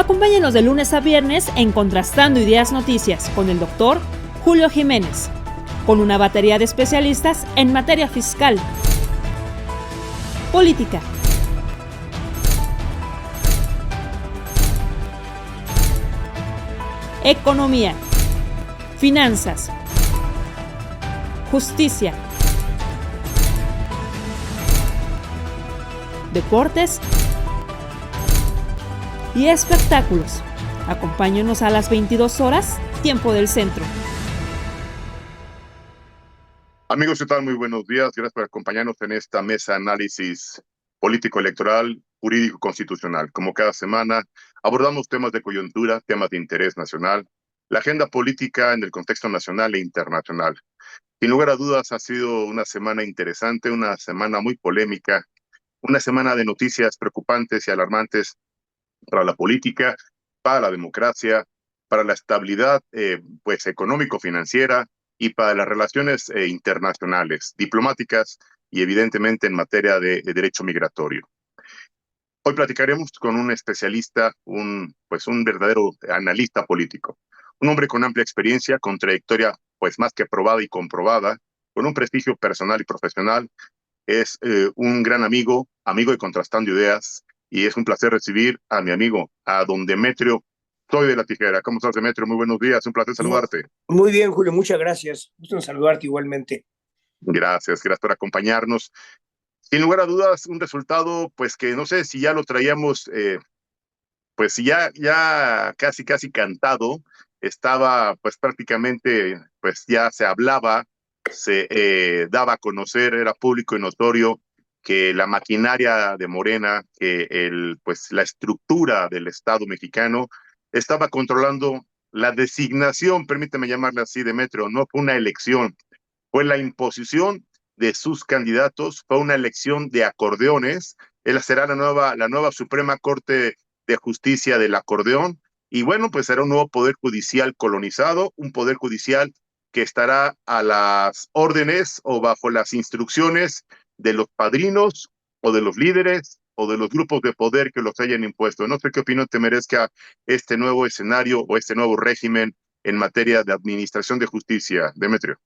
Acompáñenos de lunes a viernes en Contrastando Ideas Noticias con el doctor Julio Jiménez, con una batería de especialistas en materia fiscal, política, economía, finanzas, justicia, deportes y espectáculos. Acompáñenos a las 22 horas, tiempo del centro. Amigos, ¿qué tal? Muy buenos días. Gracias por acompañarnos en esta mesa de análisis político-electoral, jurídico-constitucional. Como cada semana, abordamos temas de coyuntura, temas de interés nacional, la agenda política en el contexto nacional e internacional. Sin lugar a dudas, ha sido una semana interesante, una semana muy polémica, una semana de noticias preocupantes y alarmantes para la política, para la democracia, para la estabilidad económico-financiera y para las relaciones internacionales, diplomáticas y evidentemente en materia de derecho migratorio. Hoy platicaremos con un especialista, un verdadero analista político, un hombre con amplia experiencia, con trayectoria más que probada y comprobada, con un prestigio personal y profesional. Es un gran amigo de Contrastando Ideas, y es un placer recibir a mi amigo, a don Demetrio Soy de la Tijera. ¿Cómo estás, Demetrio? Muy buenos días, un placer saludarte. Muy bien, Julio, muchas gracias. Gusto en saludarte igualmente. Gracias por acompañarnos. Sin lugar a dudas, un resultado, que no sé si ya lo traíamos, ya casi cantado. Estaba, prácticamente, ya se hablaba, se daba a conocer, era público y notorio que la maquinaria de Morena, que la estructura del Estado mexicano estaba controlando la designación, permíteme llamarla así, Demetrio. No fue una elección, fue la imposición de sus candidatos, fue una elección de acordeones. Él será la nueva Suprema Corte de Justicia del acordeón, y bueno, será un nuevo poder judicial colonizado, un poder judicial que estará a las órdenes o bajo las instrucciones de los padrinos o de los líderes o de los grupos de poder que los hayan impuesto. No sé qué opinión te merezca este nuevo escenario o este nuevo régimen en materia de administración de justicia, Demetrio.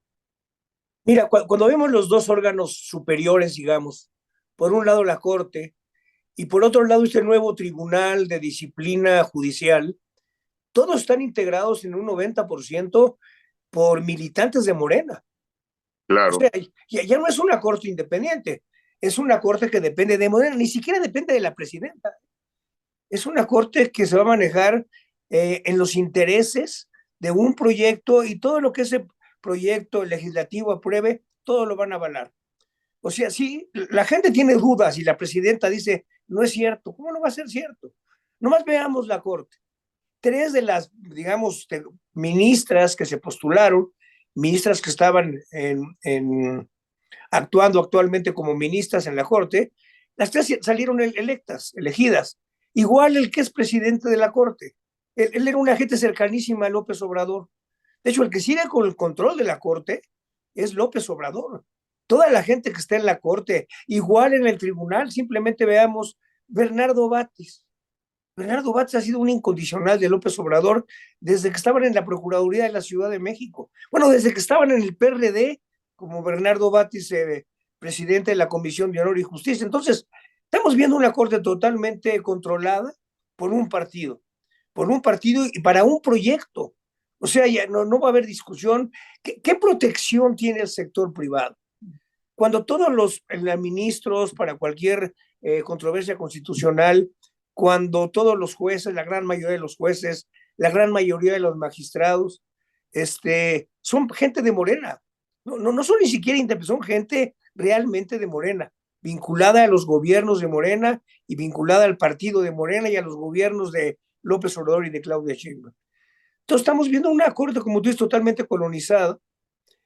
Mira, cuando vemos los dos órganos superiores, digamos, por un lado la Corte y por otro lado este nuevo Tribunal de Disciplina Judicial, todos están integrados en un 90% por militantes de Morena. Claro. O sea, ya no es una corte independiente, es una corte que depende de Morena, ni siquiera depende de la presidenta. Es una corte que se va a manejar en los intereses de un proyecto, y todo lo que ese proyecto legislativo apruebe, todo lo van a avalar. O sea, si la gente tiene dudas y la presidenta dice, no es cierto, ¿cómo no va a ser cierto? Nomás veamos la corte. 3 de las, digamos, ministras que se postularon, ministras que estaban actuando actualmente como ministras en la Corte, las 3 salieron elegidas. Igual el que es presidente de la Corte. Él era una agente cercanísima a López Obrador. De hecho, el que sigue con el control de la Corte es López Obrador. Toda la gente que está en la Corte, igual en el tribunal, simplemente veamos Bernardo Batis. Bernardo Batis ha sido un incondicional de López Obrador desde que estaban en la Procuraduría de la Ciudad de México. Bueno, desde que estaban en el PRD, como Bernardo Batis, presidente de la Comisión de Honor y Justicia. Entonces, estamos viendo una corte totalmente controlada por un partido y para un proyecto. O sea, ya no va a haber discusión. ¿Qué protección tiene el sector privado? Cuando todos los ministros para cualquier controversia constitucional, cuando todos los jueces, la gran mayoría de los jueces, la gran mayoría de los magistrados, son gente de Morena. No son ni siquiera independientes, son gente realmente de Morena, vinculada a los gobiernos de Morena y vinculada al partido de Morena y a los gobiernos de López Obrador y de Claudia Sheinbaum. Entonces estamos viendo una corte, como tú dices, totalmente colonizada.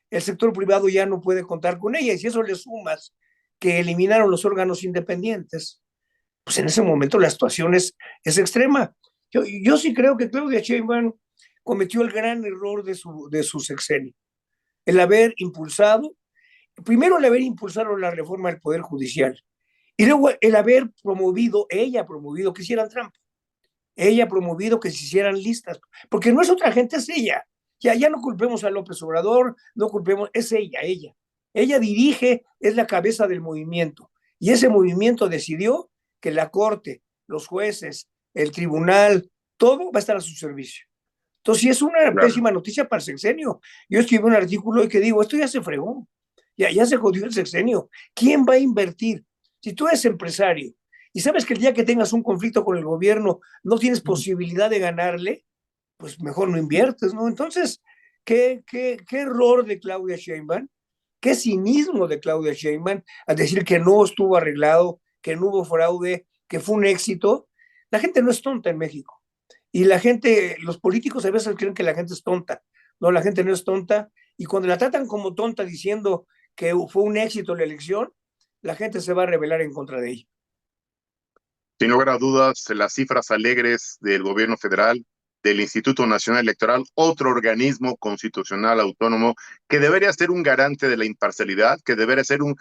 El sector privado ya no puede contar con ella, y si eso le sumas que eliminaron los órganos independientes, pues en ese momento la situación es extrema. Yo sí creo que Claudia Sheinbaum cometió el gran error de su sexenio, el haber impulsado la reforma del Poder Judicial, y luego el haber ella promovido que hicieran trampa. Ella ha promovido que se hicieran listas, porque no es otra gente, es ella. Ya no culpemos a López Obrador, no culpemos, es ella, ella. Ella dirige, es la cabeza del movimiento. Y ese movimiento decidió que la corte, los jueces, el tribunal, todo va a estar a su servicio. Entonces, sí es una Claro. pésima noticia para el sexenio. Yo escribí un artículo y que digo, esto ya se fregó, ya se jodió el sexenio. ¿Quién va a invertir? Si tú eres empresario y sabes que el día que tengas un conflicto con el gobierno no tienes posibilidad de ganarle, pues mejor no inviertes, ¿no? Entonces, qué error de Claudia Sheinbaum, qué cinismo de Claudia Sheinbaum al decir que no estuvo arreglado, que no hubo fraude, que fue un éxito. La gente no es tonta en México. Y la gente, los políticos a veces creen que la gente es tonta. No, la gente no es tonta. Y cuando la tratan como tonta diciendo que fue un éxito la elección, la gente se va a rebelar en contra de ella. Sin lugar a dudas, las cifras alegres del gobierno federal, del Instituto Nacional Electoral, otro organismo constitucional autónomo que debería ser un garante de la imparcialidad, que debería ser un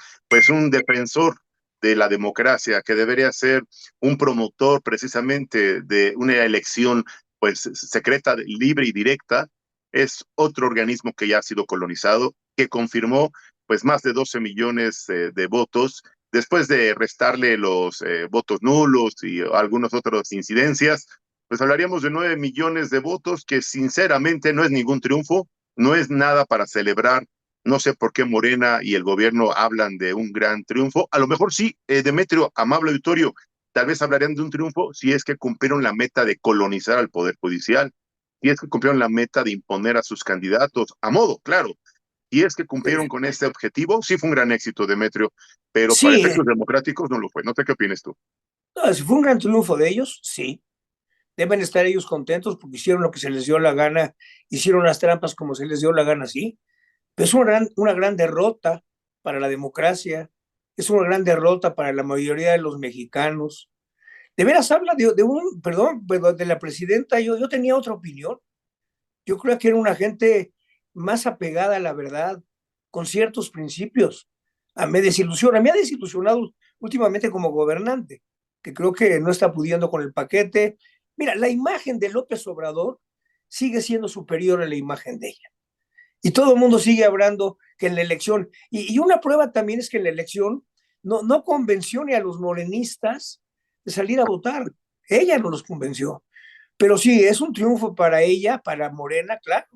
defensor de la democracia, que debería ser un promotor precisamente de una elección pues secreta, libre y directa, es otro organismo que ya ha sido colonizado, que confirmó pues más de 12 millones de votos después de restarle los votos nulos y algunas otras incidencias, pues hablaríamos de 9 millones de votos, que sinceramente no es ningún triunfo, no es nada para celebrar. No sé por qué Morena y el gobierno hablan de un gran triunfo. A lo mejor sí, Demetrio, amable auditorio, tal vez hablarían de un triunfo si es que cumplieron la meta de colonizar al Poder Judicial, si es que cumplieron la meta de imponer a sus candidatos, a modo, claro, y es que cumplieron con este objetivo. Sí fue un gran éxito, Demetrio, pero para Sí, efectos democráticos no lo fue. No sé qué opinas tú. no, si fue un gran triunfo de ellos, sí. Deben estar ellos contentos porque hicieron lo que se les dio la gana, hicieron las trampas como se les dio la gana, sí. Pero es una gran derrota para la democracia, es una gran derrota para la mayoría de los mexicanos. De veras habla perdón, pero de la presidenta, yo tenía otra opinión. Yo creo que era una gente más apegada a la verdad, con ciertos principios. Me ha desilusionado últimamente como gobernante, que creo que no está pudiendo con el paquete. Mira, la imagen de López Obrador sigue siendo superior a la imagen de ella. Y todo el mundo sigue hablando que en la elección, y una prueba también es que en la elección no convenció ni a los morenistas de salir a votar. Ella no los convenció. Pero sí, es un triunfo para ella, para Morena, claro,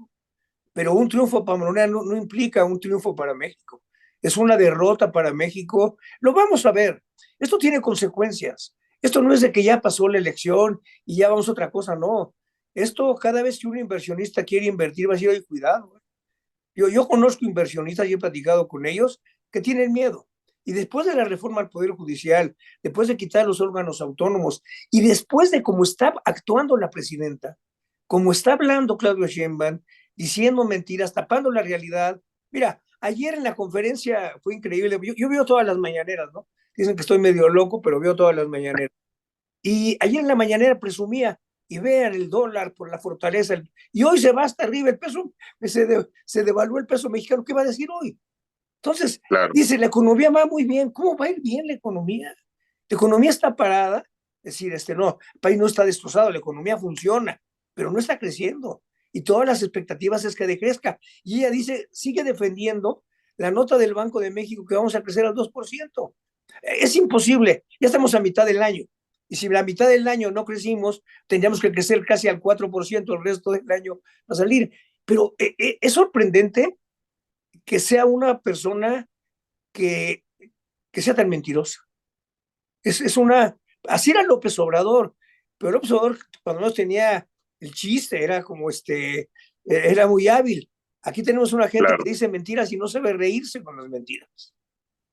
pero un triunfo para Morena no implica un triunfo para México. Es una derrota para México. Lo vamos a ver. Esto tiene consecuencias. Esto no es de que ya pasó la elección y ya vamos a otra cosa, no. Esto cada vez que un inversionista quiere invertir va a decir, oye, cuidado. Yo conozco inversionistas y he platicado con ellos que tienen miedo. Y después de la reforma al Poder Judicial, después de quitar los órganos autónomos y después de cómo está actuando la presidenta, como está hablando Claudio Sheinbaum, diciendo mentiras, tapando la realidad. Mira, ayer en la conferencia fue increíble. Yo veo todas las mañaneras, ¿no? Dicen que estoy medio loco, pero veo todas las mañaneras. Y ayer en la mañanera presumía, y vean el dólar por la fortaleza, y hoy se va hasta arriba el peso, se devaluó el peso mexicano. ¿Qué va a decir hoy? Entonces, Claro, dice, la economía va muy bien. ¿Cómo va a ir bien la economía? La economía está parada, es decir, no, el país no está destrozado, la economía funciona, pero no está creciendo. Y todas las expectativas es que decrezca. Y ella dice, sigue defendiendo la nota del Banco de México que vamos a crecer al 2%. Es imposible, ya estamos a mitad del año. Y si la mitad del año no crecimos, tendríamos que crecer casi al 4% el resto del año para salir. Pero es sorprendente que sea una persona que, que sea tan mentirosa. Es una, así era López Obrador, pero López Obrador cuando no tenía el chiste, era como era muy hábil. Aquí tenemos una gente claro. que dice mentiras y no sabe reírse con las mentiras.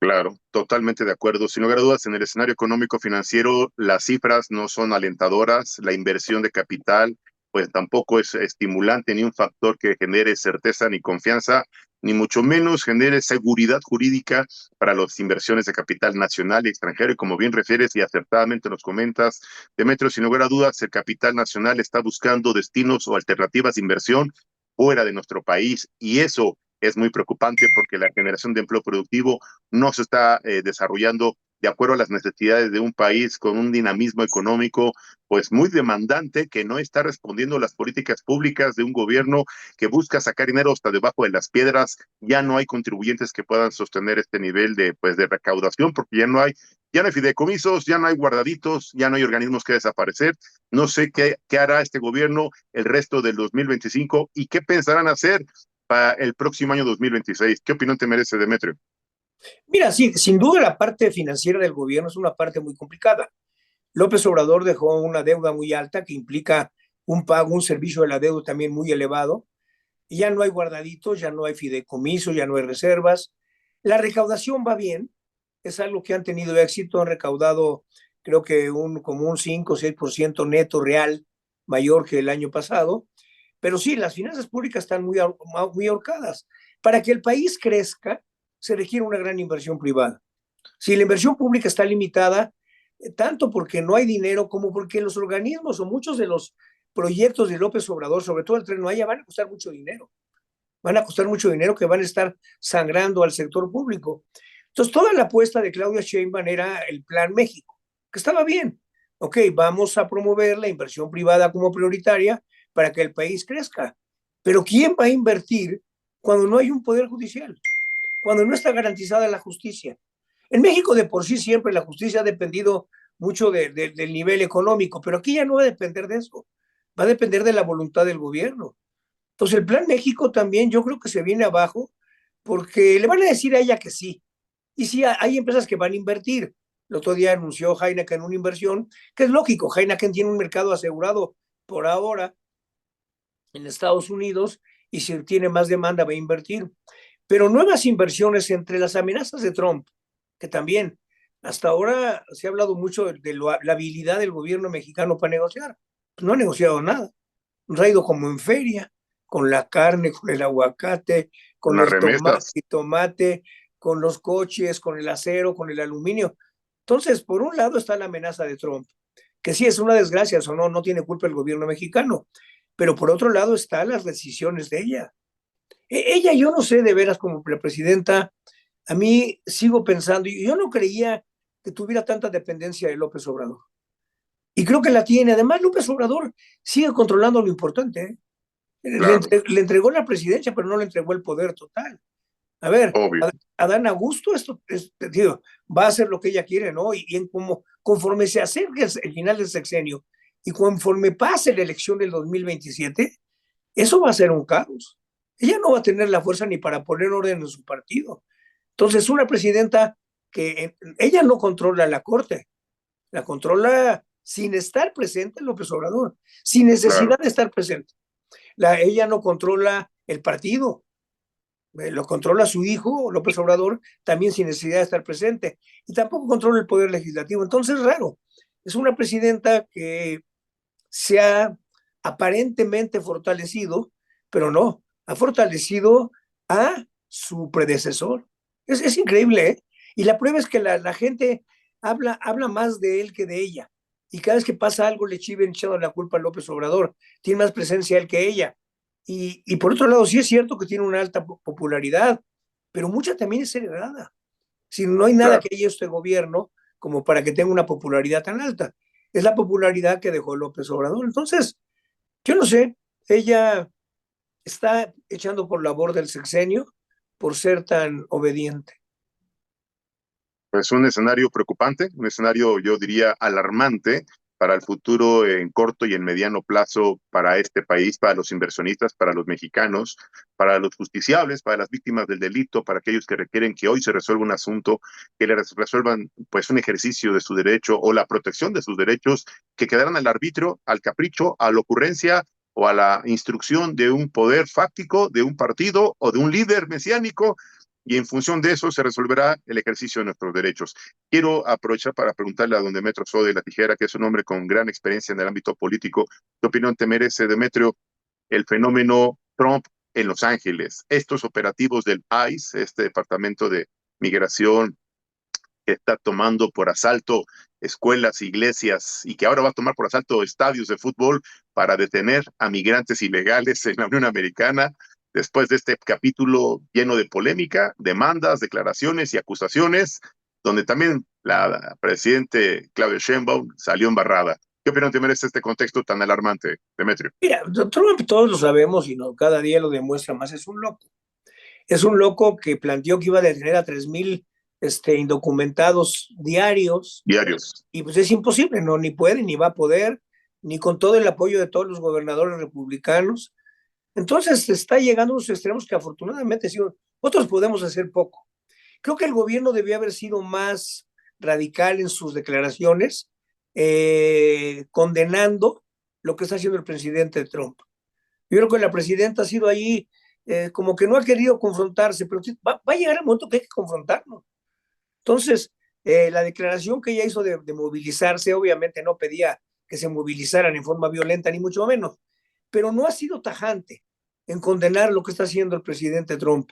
Claro, totalmente de acuerdo. Sin lugar a dudas, en el escenario económico financiero, las cifras no son alentadoras. La inversión de capital, pues tampoco es estimulante ni un factor que genere certeza ni confianza, ni mucho menos genere seguridad jurídica para las inversiones de capital nacional y extranjero. Y como bien refieres y acertadamente nos comentas, Demetrio, sin lugar a dudas, el capital nacional está buscando destinos o alternativas de inversión fuera de nuestro país, y eso es muy preocupante porque la generación de empleo productivo no se está desarrollando de acuerdo a las necesidades de un país con un dinamismo económico pues muy demandante, que no está respondiendo a las políticas públicas de un gobierno que busca sacar dinero hasta debajo de las piedras. Ya no hay contribuyentes que puedan sostener este nivel de pues de recaudación, porque ya no hay fideicomisos, ya no hay guardaditos, ya no hay organismos que desaparecer. No sé qué hará este gobierno el resto del 2025 y qué pensarán hacer para el próximo año 2026. ¿Qué opinión te merece, Demetrio? Mira, sí, sin duda la parte financiera del gobierno es una parte muy complicada. López Obrador dejó una deuda muy alta que implica un pago, un servicio de la deuda también muy elevado. Y ya no hay guardaditos, ya no hay fideicomiso, ya no hay reservas. La recaudación va bien, es algo que han tenido éxito, han recaudado creo que como un 5 o 6% neto real mayor que el año pasado. Pero sí, las finanzas públicas están muy ahorcadas. Para que el país crezca, se requiere una gran inversión privada. Si la inversión pública está limitada, tanto porque no hay dinero como porque los organismos o muchos de los proyectos de López Obrador, sobre todo el Tren Maya, van a costar mucho dinero. Van a costar mucho dinero que van a estar sangrando al sector público. Entonces, toda la apuesta de Claudia Sheinbaum era el Plan México, que estaba bien. Ok, vamos a promover la inversión privada como prioritaria para que el país crezca. Pero ¿quién va a invertir cuando no hay un poder judicial? Cuando no está garantizada la justicia. En México de por sí siempre la justicia ha dependido mucho del nivel económico, pero aquí ya no va a depender de eso, va a depender de la voluntad del gobierno. Entonces el Plan México también yo creo que se viene abajo porque le van a decir a ella que sí. Y sí, hay empresas que van a invertir. El otro día anunció Heineken una inversión, que es lógico, Heineken tiene un mercado asegurado por ahora en Estados Unidos y si tiene más demanda va a invertir. Pero nuevas inversiones entre las amenazas de Trump, que también hasta ahora se ha hablado mucho de la habilidad del gobierno mexicano para negociar. No ha negociado nada. Nos ha ido como en feria, con la carne, con el aguacate, Con con las el remesas. tomate, con los coches, con el acero, con el aluminio. Entonces, por un lado está la amenaza de Trump, que sí es una desgracia, eso no tiene culpa el gobierno mexicano, pero por otro lado están las decisiones de ella. Ella, yo no sé de veras como la presidenta, a mí sigo pensando, y yo no creía que tuviera tanta dependencia de López Obrador. Y creo que la tiene. Además, López Obrador sigue controlando lo importante. ¿Eh? Claro, Le entregó la presidencia, pero no le entregó el poder total. A ver, obvio. Adán Augusto digo, va a hacer lo que ella quiere, ¿no? Conforme se acerque el final del sexenio y conforme pase la elección del 2027, eso va a ser un caos. Ella no va a tener la fuerza ni para poner orden en su partido. Entonces, una presidenta que ella no controla la corte, la controla sin estar presente López Obrador, sin Claro, necesidad de estar presente. Ella no controla el partido, lo controla su hijo, López Obrador, también sin necesidad de estar presente, y tampoco controla el poder legislativo. Entonces, es raro. Es una presidenta que se ha aparentemente fortalecido, pero no, ha fortalecido a su predecesor. Es increíble, ¿eh? Y la prueba es que la gente habla más de él que de ella. Y cada vez que pasa algo le chiven echando la culpa a López Obrador. Tiene más presencia él que ella. Y por otro lado, sí es cierto que tiene una alta popularidad, pero mucha también es heredada. Si no hay nada claro. que haya este gobierno como para que tenga una popularidad tan alta. Es la popularidad que dejó López Obrador. Entonces, yo no sé, ella está echando por la borda el sexenio por ser tan obediente. Pues un escenario preocupante, un escenario yo diría alarmante para el futuro en corto y en mediano plazo para este país, para los inversionistas, para los mexicanos, para los justiciables, para las víctimas del delito, para aquellos que requieren que hoy se resuelva un asunto, que les resuelvan pues un ejercicio de su derecho o la protección de sus derechos, que quedaran al arbitrio, al capricho, a la ocurrencia o a la instrucción de un poder fáctico, de un partido o de un líder mesiánico, y en función de eso se resolverá el ejercicio de nuestros derechos. Quiero aprovechar para preguntarle a don Demetrio Soto de la Tijera, que es un hombre con gran experiencia en el ámbito político, ¿qué opinión te merece, Demetrio, el fenómeno Trump en Los Ángeles? Estos operativos del ICE, este Departamento de Migración, que está tomando por asalto escuelas, iglesias y que ahora va a tomar por asalto estadios de fútbol para detener a migrantes ilegales en la Unión Americana, después de este capítulo lleno de polémica, demandas, declaraciones y acusaciones, donde también la presidente Claudia Sheinbaum salió embarrada. ¿Qué opinión te merece este contexto tan alarmante, Demetrio? Mira, Trump todos lo sabemos y no, cada día lo demuestra más, es un loco. Es un loco que planteó que iba a detener a 3,000 indocumentados diarios, Diarios. y pues es imposible, no, ni puede, ni va a poder, ni con todo el apoyo de todos los gobernadores republicanos. Entonces está llegando a unos extremos que afortunadamente sí, otros podemos hacer poco. Creo que el gobierno debió haber sido más radical en sus declaraciones, condenando lo que está haciendo el presidente Trump. Yo creo que la presidenta ha sido ahí, como que no ha querido confrontarse, pero va a llegar el momento que hay que confrontarnos. Entonces, la declaración que ella hizo de movilizarse, obviamente no pedía que se movilizaran en forma violenta, ni mucho menos, pero no ha sido tajante en condenar lo que está haciendo el presidente Trump.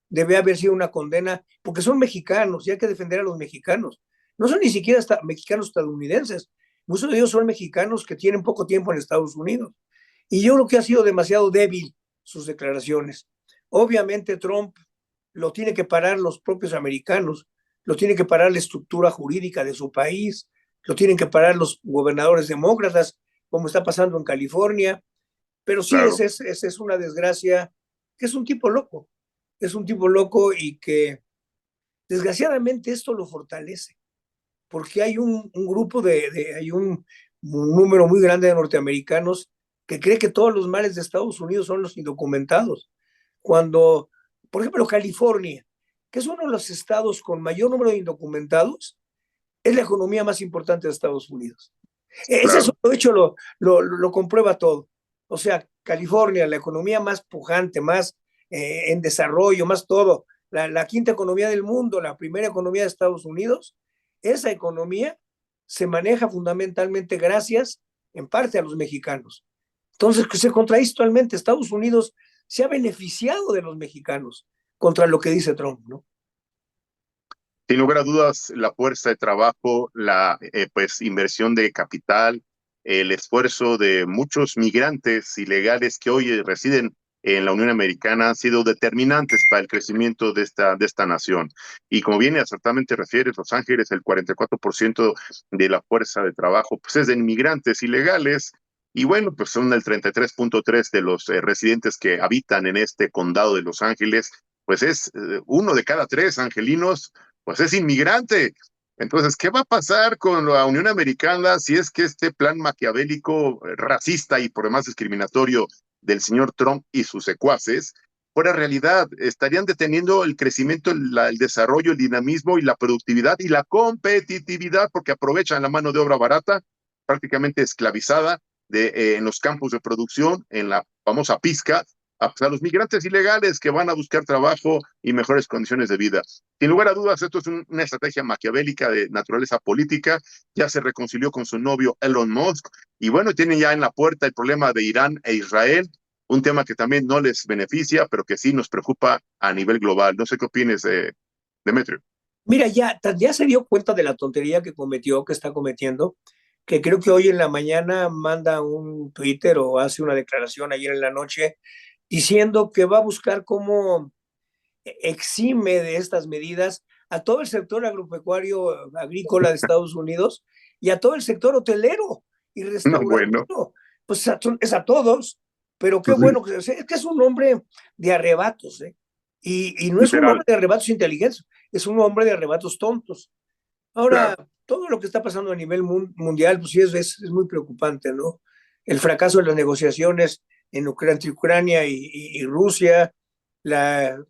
Debe haber sido una condena, porque son mexicanos y hay que defender a los mexicanos. No son ni siquiera mexicanos estadounidenses, muchos de ellos son mexicanos que tienen poco tiempo en Estados Unidos. Y yo creo que ha sido demasiado débil sus declaraciones. Obviamente Trump lo tiene que parar los propios americanos, lo tiene que parar la estructura jurídica de su país, lo tienen que parar los gobernadores demócratas, como está pasando en California. Pero sí, Claro. esa es una desgracia, que es un tipo loco, es un tipo loco y que desgraciadamente esto lo fortalece, porque hay un grupo hay un número muy grande de norteamericanos que cree que todos los males de Estados Unidos son los indocumentados. Cuando, por ejemplo, California, que es uno de los estados con mayor número de indocumentados, es la economía más importante de Estados Unidos. Ese Claro. solo hecho lo comprueba todo. O sea, California, la economía más pujante, más en desarrollo, más todo, la quinta economía del mundo, la primera economía de Estados Unidos, esa economía se maneja fundamentalmente gracias, en parte, a los mexicanos. Entonces, que se contradice totalmente. Estados Unidos se ha beneficiado de los mexicanos contra lo que dice Trump, ¿no? Sin lugar a dudas, la fuerza de trabajo, la pues inversión de capital, el esfuerzo de muchos migrantes ilegales que hoy residen en la Unión Americana han sido determinantes para el crecimiento de esta nación. Y como bien acertadamente refieres, Los Ángeles, el 44% de la fuerza de trabajo pues es de inmigrantes ilegales. Y bueno, pues son el 33.3% de los residentes que habitan en este condado de Los Ángeles, pues es uno de cada tres angelinos pues es inmigrante. Entonces, ¿qué va a pasar con la Unión Americana si es que este plan maquiavélico, racista y por demás discriminatorio del señor Trump y sus secuaces fuera realidad? Estarían deteniendo el crecimiento, el desarrollo, el dinamismo y la productividad y la competitividad porque aprovechan la mano de obra barata, prácticamente esclavizada en los campos de producción, en la famosa pizca, a los migrantes ilegales que van a buscar trabajo y mejores condiciones de vida. Sin lugar a dudas, esto es una estrategia maquiavélica de naturaleza política. Ya se reconcilió con su novio Elon Musk y bueno, tienen ya en la puerta el problema de Irán e Israel, un tema que también no les beneficia, pero que sí nos preocupa a nivel global. No sé qué opines, Demetrio. Mira, ya se dio cuenta de la tontería que cometió, que está cometiendo, que creo que hoy en la mañana manda un Twitter o hace una declaración ayer en la noche diciendo que va a buscar cómo exime de estas medidas a todo el sector agropecuario agrícola de Estados Unidos y a todo el sector hotelero y No, bueno, restaurantero. Pues es a todos, pero qué pues sí, bueno es que es un hombre de arrebatos, ¿eh? Y no es un literal, hombre de arrebatos inteligentes, es un hombre de arrebatos tontos. Ahora, claro. todo lo que está pasando a nivel mundial, pues sí, es muy preocupante, ¿no? El fracaso de las negociaciones entre Ucrania y Rusia, la,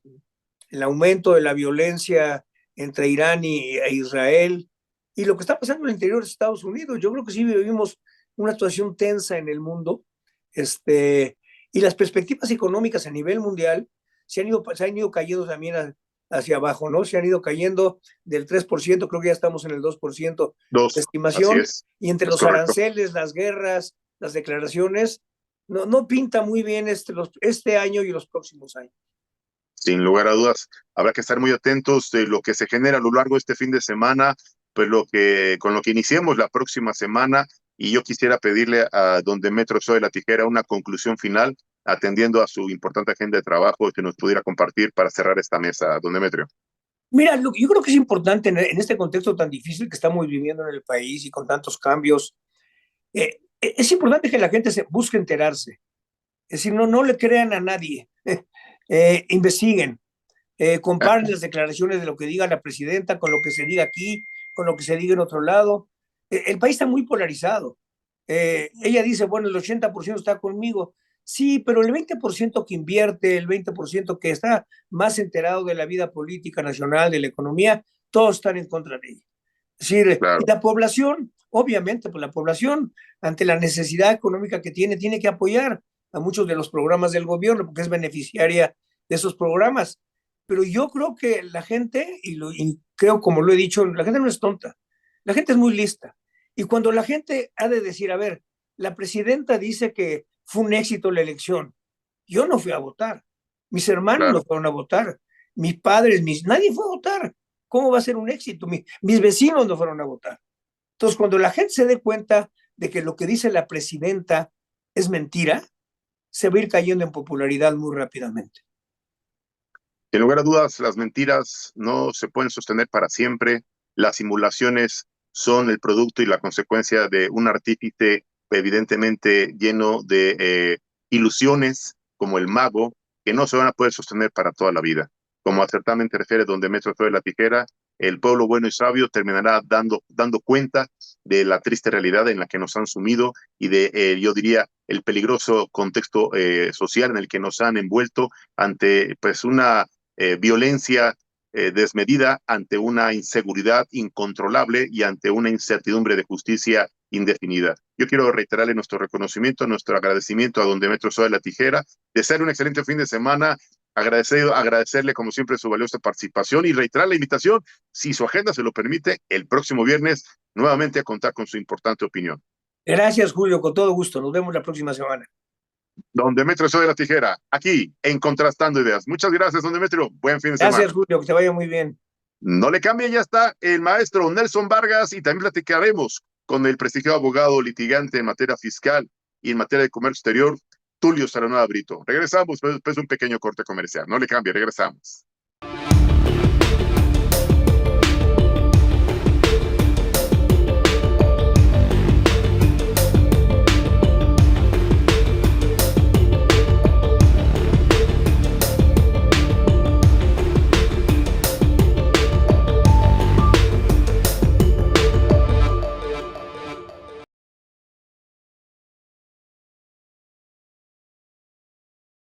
el aumento de la violencia entre Irán e Israel, y lo que está pasando en el interior de Estados Unidos. Yo creo que sí vivimos una situación tensa en el mundo, y las perspectivas económicas a nivel mundial se han ido cayendo también hacia abajo, ¿no? Se han ido cayendo del 3%, creo que ya estamos en el 2% de Dos, así estimación, y entre es los correcto. aranceles, las guerras, las declaraciones, no pinta muy bien este año y los próximos años. Sin lugar a dudas, habrá que estar muy atentos de lo que se genera a lo largo de este fin de semana, pues con lo que iniciemos la próxima semana. Y yo quisiera pedirle a don Demetrio Soy de la Tijera una conclusión final, atendiendo a su importante agenda de trabajo que nos pudiera compartir para cerrar esta mesa, don Demetrio. Mira, yo creo que es importante en este contexto tan difícil que estamos viviendo en el país y con tantos cambios, es importante que la gente se busque enterarse. Es decir, no le crean a nadie, investiguen, comparen las declaraciones de lo que diga la presidenta con lo que se diga aquí, con lo que se diga en otro lado. El país está muy polarizado. Ella dice, bueno, el 80% está conmigo. Sí, pero el 20% que invierte, el 20% que está más enterado de la vida política nacional, de la economía, todos están en contra de ella. Es decir, y Claro, la población, obviamente, pues la población, ante la necesidad económica que tiene que apoyar a muchos de los programas del gobierno, porque es beneficiaria de esos programas. Pero yo creo que la gente, y creo como lo he dicho, la gente no es tonta, la gente es muy lista. Y cuando la gente ha de decir, a ver, la presidenta dice que fue un éxito la elección, yo no fui a votar, mis hermanos no claro. fueron a votar, mis padres, nadie fue a votar. ¿Cómo va a ser un éxito? Mis vecinos no fueron a votar. Entonces, cuando la gente se dé cuenta de que lo que dice la presidenta es mentira, se va a ir cayendo en popularidad muy rápidamente. Sin lugar a dudas, las mentiras no se pueden sostener para siempre. Las simulaciones son el producto y la consecuencia de un artífice evidentemente lleno de ilusiones, como el mago, que no se van a poder sostener para toda la vida. Como acertadamente refiere don Demetrio Fue de la Tijera, el pueblo bueno y sabio terminará dando cuenta de la triste realidad en la que nos han sumido y de, yo diría, el peligroso contexto social en el que nos han envuelto ante pues una violencia desmedida, ante una inseguridad incontrolable y ante una incertidumbre de justicia indefinida. Yo quiero reiterarle nuestro reconocimiento, nuestro agradecimiento a don Demetrio Soa de la Tijera, desearle un excelente fin de semana, agradecerle como siempre su valiosa participación y reiterar la invitación, si su agenda se lo permite, el próximo viernes nuevamente a contar con su importante opinión. Gracias, Julio, con todo gusto. Nos vemos la próxima semana. Don Demetrio Soa de la Tijera, aquí en Contrastando Ideas. Muchas gracias, don Demetrio. Buen fin de Gracias, semana. Julio, que te vaya muy bien. No le cambie, ya está el maestro Nelson Vargas y también platicaremos con el prestigiado abogado litigante en materia fiscal y en materia de comercio exterior, Tulio Saranoa Brito. Regresamos después de un pequeño corte comercial. No le cambie, regresamos.